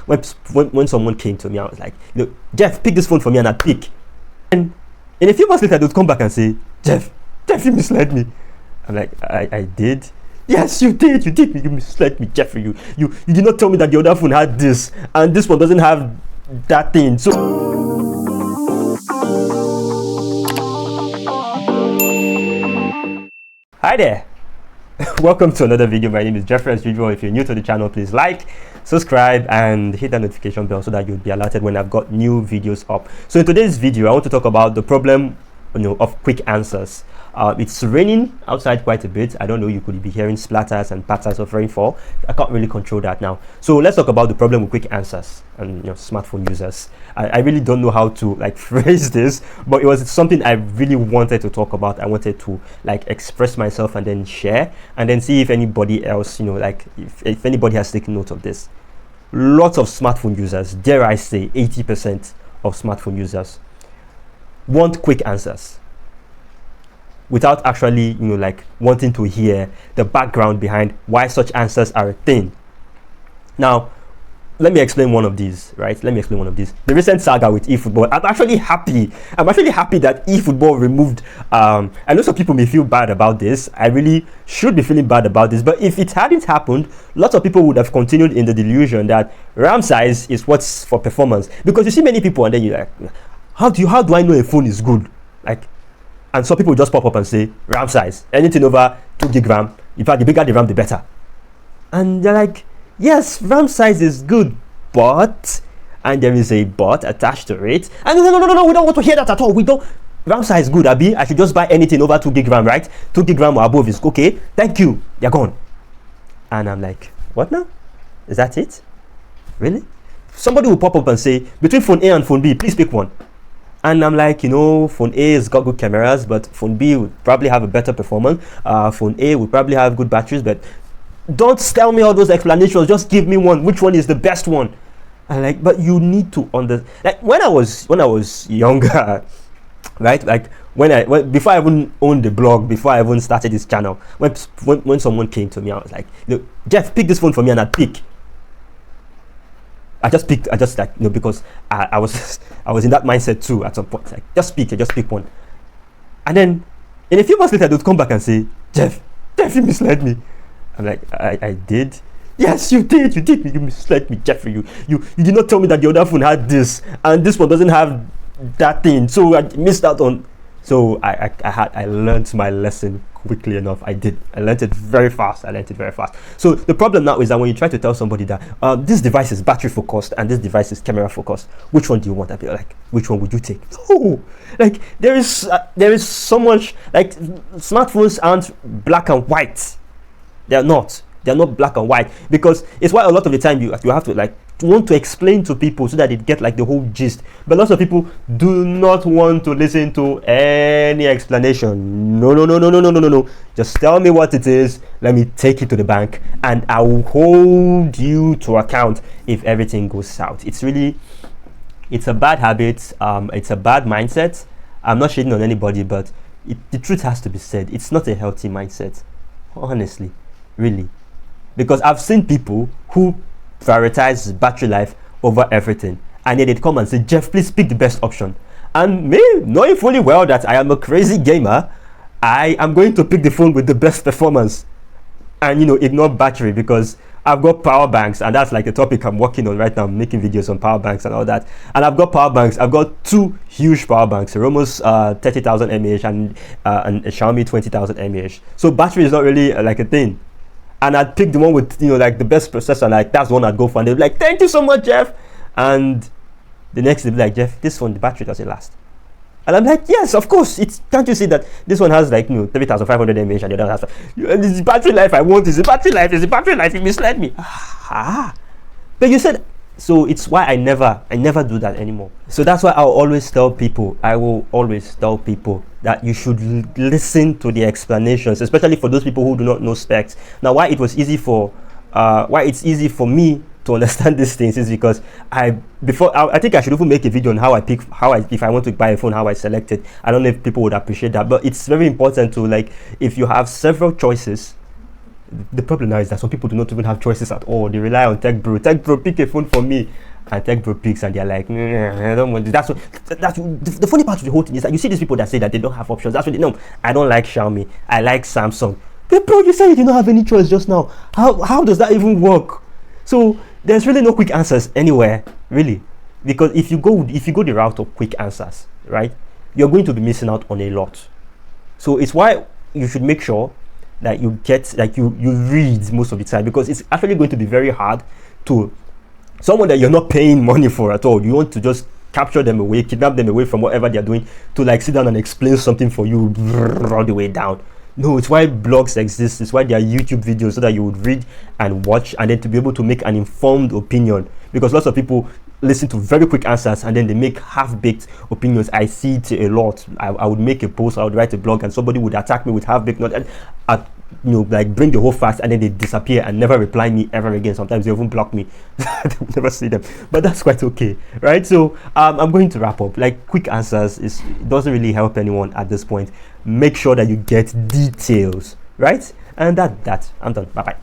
when someone came to me, I was like, Jeff, pick this phone for me, and I'd pick. And in a few months later, they would come back and say, Jeff, you misled me. I'm like, I did? Yes, you did. You misled me, Jeffrey. You did not tell me that the other phone had this, and this one doesn't have that thing. So hi there. Welcome to another video. My name is Jeffrey. As usual, if you're new to the channel, please like, subscribe, and hit that notification bell so that you'll be alerted when I've got new videos up. So in today's video, I want to talk about the problem of quick answers. It's raining outside quite a bit. I don't know, you could be hearing splatters and patterns of rainfall. I can't really control that now. So let's talk about the problem with quick answers and smartphone users. I really don't know how to phrase this, but it was something I really wanted to talk about. I wanted to express myself and then share and then see if anybody else, if anybody has taken note of this. Lots of smartphone users, dare I say 80% of smartphone users, want quick answers without actually wanting to hear the background behind why such answers are a thing. Now let me explain one of these. The recent saga with eFootball. I'm actually happy that eFootball removed I know some people may feel bad about this. I really should be feeling bad about this, but if it hadn't happened, lots of people would have continued in the delusion that RAM size is what's for performance. Because you see many people and then you're like, how do I know a phone is good? And some people just pop up and say RAM size, anything over 2 gig RAM. In fact, the bigger the RAM, the better. And they're like, yes, RAM size is good, but, and there is a but attached to it. And no, we don't want to hear that at all. We don't. RAM size is good, Abi. I should just buy anything over 2 gig RAM, right? 2 gig RAM or above is okay. Thank you. They're gone. And I'm like, what now? Is that it? Really? Somebody will pop up and say, between phone A and phone B, please pick one. And I'm like, phone A has got good cameras, but phone B would probably have a better performance. Phone A would probably have good batteries, but don't tell me all those explanations. Just give me one. Which one is the best one? And but you need to understand. When I was younger, right? Before I even owned the blog, before I even started this channel, when someone came to me, I was like, Jeff, pick this phone for me, and I'd pick. I just because I was in that mindset too at some point. Just pick one. And then in a few months later, they would come back and say, Jeff, you misled me. I'm like, I did? Yes, you did. You misled me, Jeffrey. You did not tell me that the other phone had this, and this one doesn't have that thing. So I missed out on. So I learned my lesson quickly enough. I learned it very fast. So the problem now is that when you try to tell somebody that this device is battery focused and this device is camera focused, which one do you want? I'd be like, which one would you take? No, there is so much. Smartphones aren't black and white. They're not black and white, because it's why a lot of the time you have to want to explain to people so that they get the whole gist. But lots of people do not want to listen to any explanation. No. Just tell me what it is. Let me take it to the bank, and I will hold you to account if everything goes south. It's a bad habit. It's a bad mindset. I'm not shading on anybody, but the truth has to be said. It's not a healthy mindset, honestly, really, because I've seen people who prioritize battery life over everything, and then they'd come and say, Jeff, please pick the best option. And me, knowing fully well that I am a crazy gamer, I am going to pick the phone with the best performance and ignore battery, because I've got power banks, and that's the topic I'm working on right now. I'm making videos on power banks and all that, and I've got power banks. I've got 2 huge power banks, a almost 30,000 mAh and a Xiaomi 20,000 mAh. So battery is not really a thing. And I'd pick the one with the best processor, that's the one I'd go for, and they'd be like, thank you so much, Jeff. And the next they'd be like, Jeff, this one, the battery doesn't last. And I'm like, yes, of course. Can't you see that this one has 3,500 mAh and the other has, and it's the battery life I want. Is the battery life. You misled me. But you said. So it's why I never do that anymore. So that's why I will always tell people that you should listen to the explanations, especially for those people who do not know specs. Now, why it's easy for me to understand these things is because I think I should even make a video on if I want to buy a phone, how I select it. I don't know if people would appreciate that, but it's very important to if you have several choices, the problem now is that some people do not even have choices at all. They rely on tech bro. Tech bro, pick a phone for me, and tech bro picks, and they're like, I don't want. The funny part of the whole thing is that you see these people that say that they don't have options. That's what they know. I don't like Xiaomi. I like Samsung. But bro, you said you did not have any choice just now. How does that even work? So there's really no quick answers anywhere, really, because if you go the route of quick answers, right, you're going to be missing out on a lot. So it's why you should make sure that you get, like, you read most of the time, because it's actually going to be very hard to someone that you're not paying money for at all. You want to just capture them away, kidnap them away from whatever they're doing, to like sit down and explain something for you all the way down. No, it's why blogs exist. It's why there are YouTube videos, so that you would read and watch, and then to be able to make an informed opinion. Because lots of people listen to very quick answers and then they make half-baked opinions. I see it a lot. I would make a post, I would write a blog, and somebody would attack me with half-baked knowledge, and like bring the whole facts, and then they disappear and never reply me ever again. Sometimes they even block me. They will never see them, but that's quite okay, right? So I'm going to wrap up. Like, quick answers it doesn't really help anyone at this point. Make sure that you get details, right? And that I'm done. Bye bye.